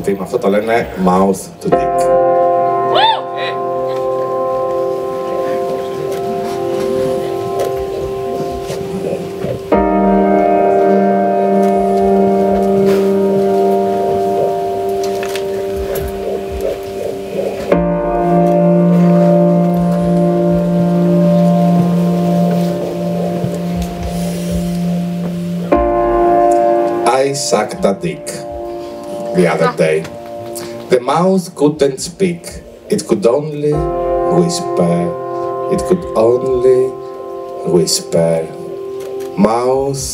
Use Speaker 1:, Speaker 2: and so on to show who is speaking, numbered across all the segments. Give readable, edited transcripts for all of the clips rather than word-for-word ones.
Speaker 1: βήμα. Αυτό το λένε mouth to dick. I sucked a dick the other day. The mouth couldn't speak. It could only whisper. It could only whisper. Mouth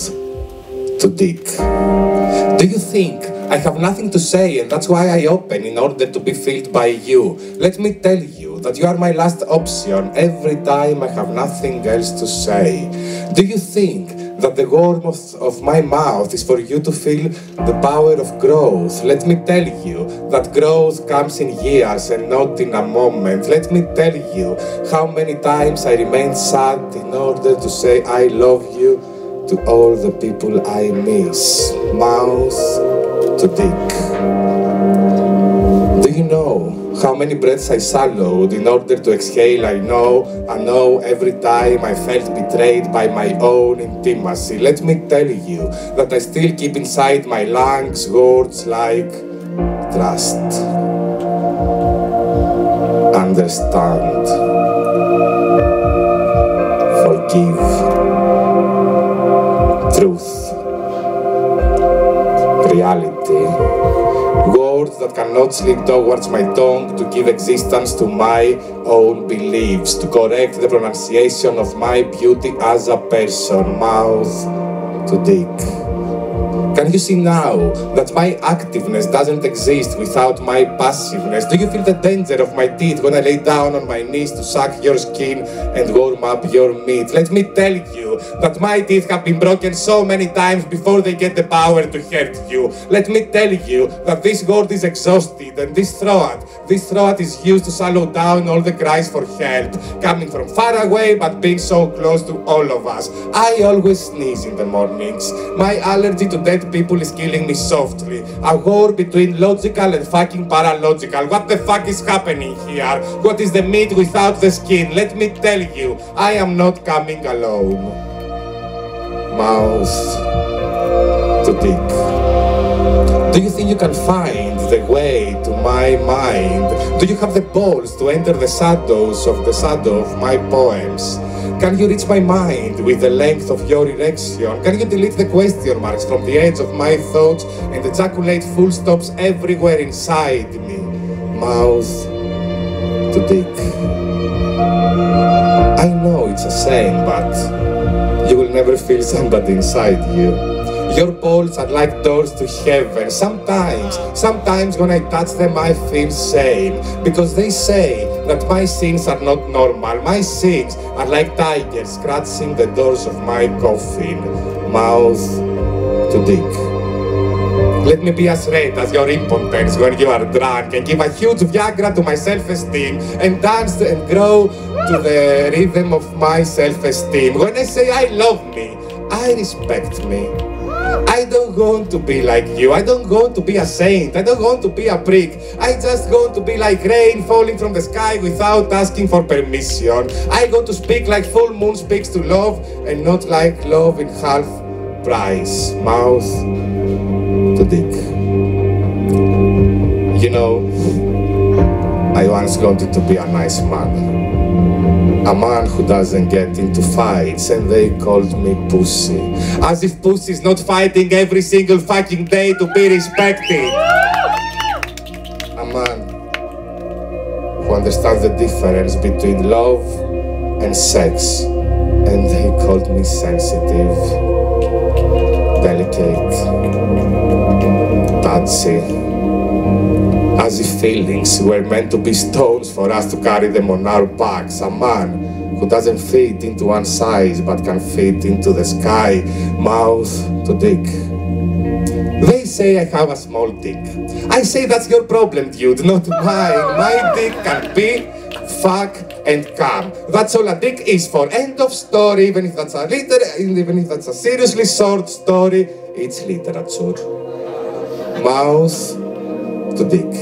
Speaker 1: to dick. Do you think I have nothing to say and that's why I open in order to be filled by you? Let me tell you that you are my last option every time I have nothing else to say. Do you think that the warmth of my mouth is for you to feel the power of growth? Let me tell you that growth comes in years and not in a moment. Let me tell you how many times I remained sad in order to say I love you to all the people I miss. Mouth to dick. Do you know how many breaths I swallowed in order to exhale? I know every time I felt betrayed by my own intimacy. Let me tell you that I still keep inside my lungs words like trust, understand, forgive, truth, reality. Words that cannot slip towards my tongue to give existence to my own beliefs, to correct the pronunciation of my beauty as a person. Mouth to dick. Can you see now that my activeness doesn't exist without my passiveness? Do you feel the danger of my teeth when I lay down on my knees to suck your skin and warm up your meat? Let me tell you that my teeth have been broken so many times before they get the power to hurt you. Let me tell you that this world is exhausted and this throat is used to swallow down all the cries for help, coming from far away but being so close to all of us. I always sneeze in the mornings. My allergy to dead people is killing me softly. A war between logical and fucking paralogical. What the fuck is happening here? What is the meat without the skin? Let me tell you, I am not coming alone. Mouth to dick. Do you think you can find the way to my mind? Do you have the balls to enter the shadows of the shadow of my poems? Can you reach my mind with the length of your erection? Can you delete the question marks from the edge of my thoughts and ejaculate full stops everywhere inside me? Mouth to dick. I know it's a shame, but you will never feel somebody inside you. Your balls are like doors to heaven. Sometimes when I touch them I feel shame, because they say that my sins are not normal. My sins are like tigers scratching the doors of my coffin. Mouth to dick. Let me be as red as your impotence when you are drunk, and give a huge Viagra to my self-esteem, and dance and grow to the rhythm of my self-esteem. When I say I love me, I respect me. I don't want to be like you. I don't want to be a saint. I don't want to be a prick. I just want to be like rain falling from the sky without asking for permission. I want to speak like full moon speaks to love, and not like love in half price. Mouth to dick. You know, I once wanted to be a nice man. A man who doesn't get into fights, and they called me pussy. As if pussy is not fighting every single fucking day to be respected. A man who understands the difference between love and sex, and they called me sensitive, delicate, touchy. As if feelings were meant to be stones for us to carry them on our backs. A man who doesn't fit into one size but can fit into the sky. Mouth to dick. They say I have a small dick. I say that's your problem, dude, not mine. My dick can be, fuck, and come. That's all a dick is for. End of story. Even if that's a seriously short story, it's literature. Mouth to dick.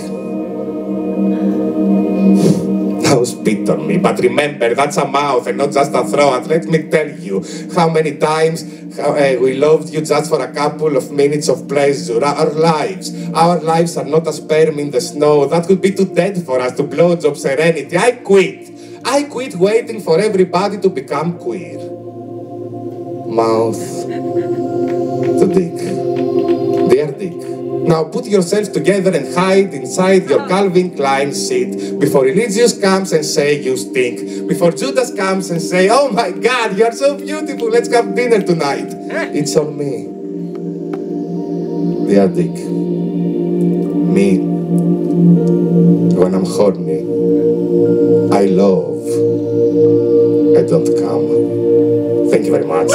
Speaker 1: Now spit on me, but remember, that's a mouth and not just a throat. Let me tell you how many times we loved you just for a couple of minutes of pleasure. Our lives are not a sperm in the snow. That would be too dead for us to blowjob serenity. I quit waiting for everybody to become queer. Mouth to dick. Dear Dick, now put yourself together and hide inside your Calvin Klein seat before Religious comes and say you stink. Before Judas comes and say, oh my God, you are so beautiful, let's have dinner tonight. It's on me. Dear Dick, me, when I'm horny, I love, I don't come. Thank you very much.